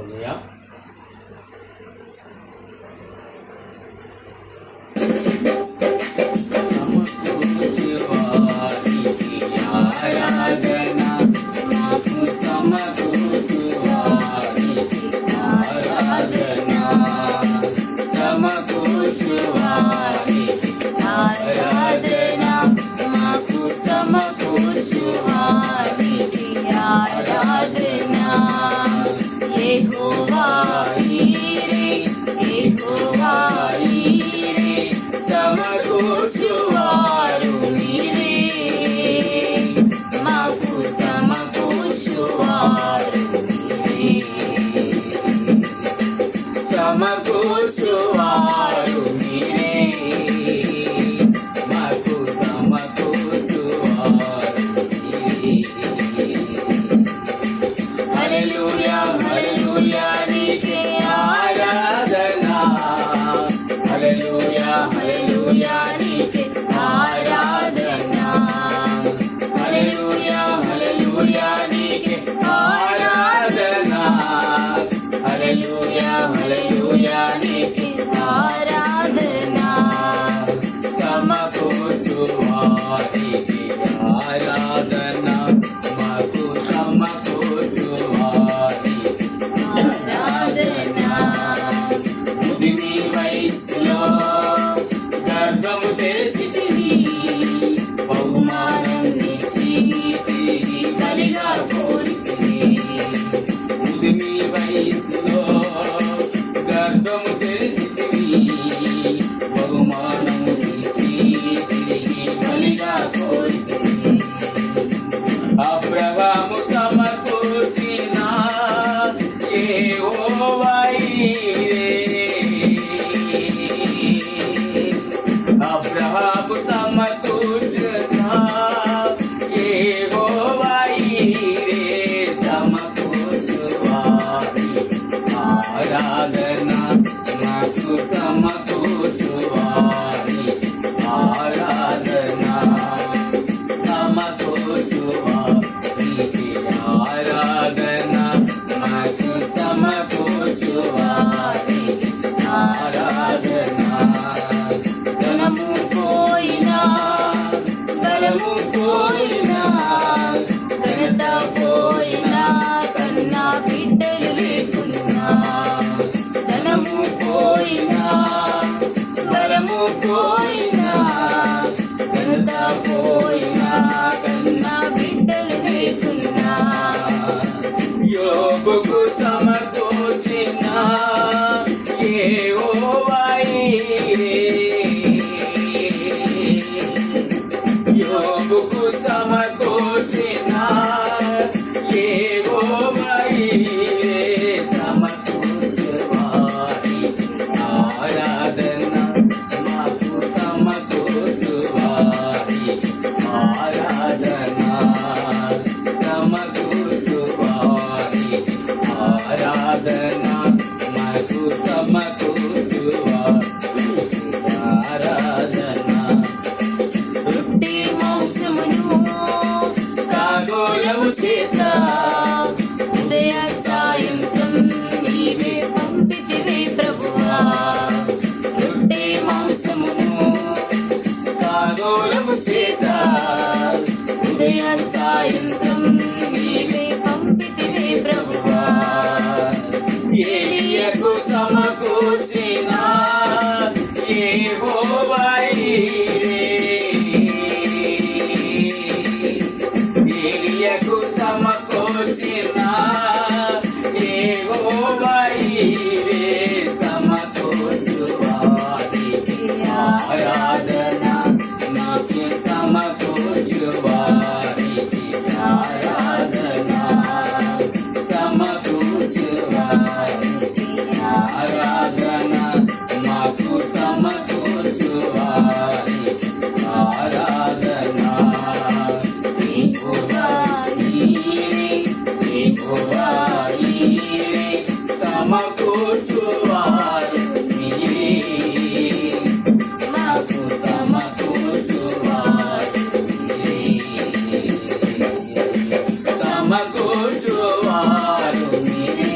హల్లెలూయా. ఆరాధన మాకు సమకూర్చువానికి ఆరాధన సమకూర్చువానికి ఆరాధన మాకు సమకూర్చువానికి ఆరాధన యెహోవా ఈరే యెహోవా ఈరే సమకూర్చువారు మీరే మాకు సమకూర్చువారు మీరే సమకూర్చువారు మీరే మాకు సమకూర్చువారు మీరే. హల్లెలూయా హల్లెలూయా నీకే ఆరాధన హల్లెలూయా హల్లెలూయా నీకే ఆరాధన హల్లెలూయా హల్లెలూయా నీకే ఆరాధన హల్లెలూయా హల్లెలూయా నీకే ఆరాధన సమకూర్చువానికి ఆరాధన మాకు సమకూర్చువానికి ఆరాధన. ముదిమి వయస్సులో గర్భము తెరిచితివి బహుమానం నిచ్చి తిరిగి కలిగా కోరితివి. ముదిమి వయస్సులో గర్భము తెరిచితివి బహుమానం నిచ్చి తిరిగి కలిగా కోరితివి. అబ్రహాము సమకూర్చిన యెహోవా ఈరే అబ్రహాము సమకూర్చిన యెహోవా ఈరే సమకూర్చువారి ఆరాధన మాకు సమకూర్చువారి ఆరాధన సమకూర్చువారికి ఆరాధన మాకు సమకూర్చువారికి ఆరాధన. ధనము పోయినా బలము పోయినా ఘనత పోయినా కన్నా బిడ్డలు లేకున్నా ధనము పోయినా బలము పోయినా ఘనత పోయినా కన్నా బిడ్డలు లేకున్నా యోబుకు సమకూర్చిన యెహోవా ఈరే యోబుకు సమకూర్చిన యెహోవా ఈరే సమకూర్చువారి ఆరాధన మాకు సమకూర్చువారి ఆరాధన సమకూర్చువారి ఆరాధన మాకు సమకూర్చువారి ఆరాధన. రొట్టె మాంసమును కాగోలము చేత ఉదయ సాయంత్రం నీవే పంపితివే ప్రభువా. రొట్టె మాంసమును కాగోలము చేత ఉదయ సాయంత్రం నీవే పంపితివే ప్రభువా. ఏలియాకు సమకూర్చిన యెహోవా ఈరే ఏలియాకు సమకూర్చిన యెహోవా ఈరే సమకూర్చువారికి ఆరాధన మాకు సమకూర్చువారికి ఆరాధన సమకూర్చువారికి ఆరాధన మాకు సమకూర్చువారికి ఆరాధన. యెహోవా ఈరే యెహోవా ఈరే సమకూర్చువారు మీరే మాకు సమకూర్చువారు మీరే సమకూర్చువారు మీరే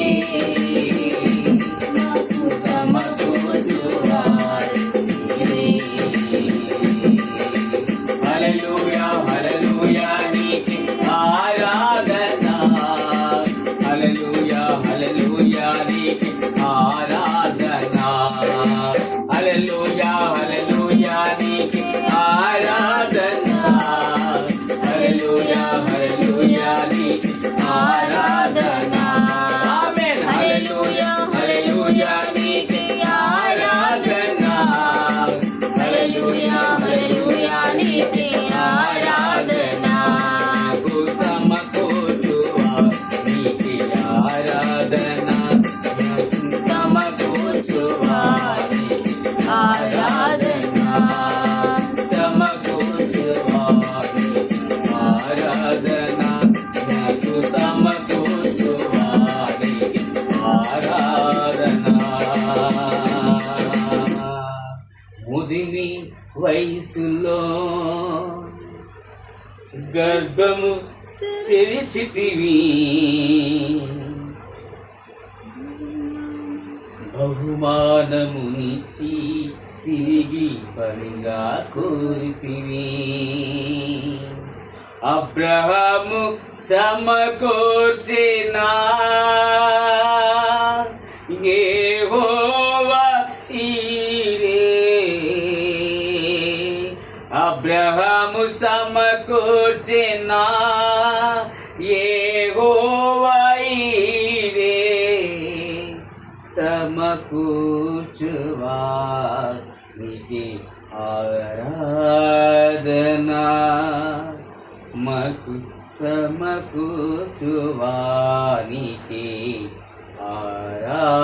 ఆరాధన నాకు సమకూర్చువానికి ఆరాధన. ముదిమి వయసులో గర్భము తెరిచితివి, బహుమానమునిచ్చి తిరిగి బలిగా కోరితివి. అబ్రహాము సమకూర్చిన యెహోవా ఈరే, అబ్రహాము సమకూర్చిన యెహోవా ఈరే, సమకూర్చువానికి ఆరాధన, మకు సమకూర్చువానికి ఆరాధన.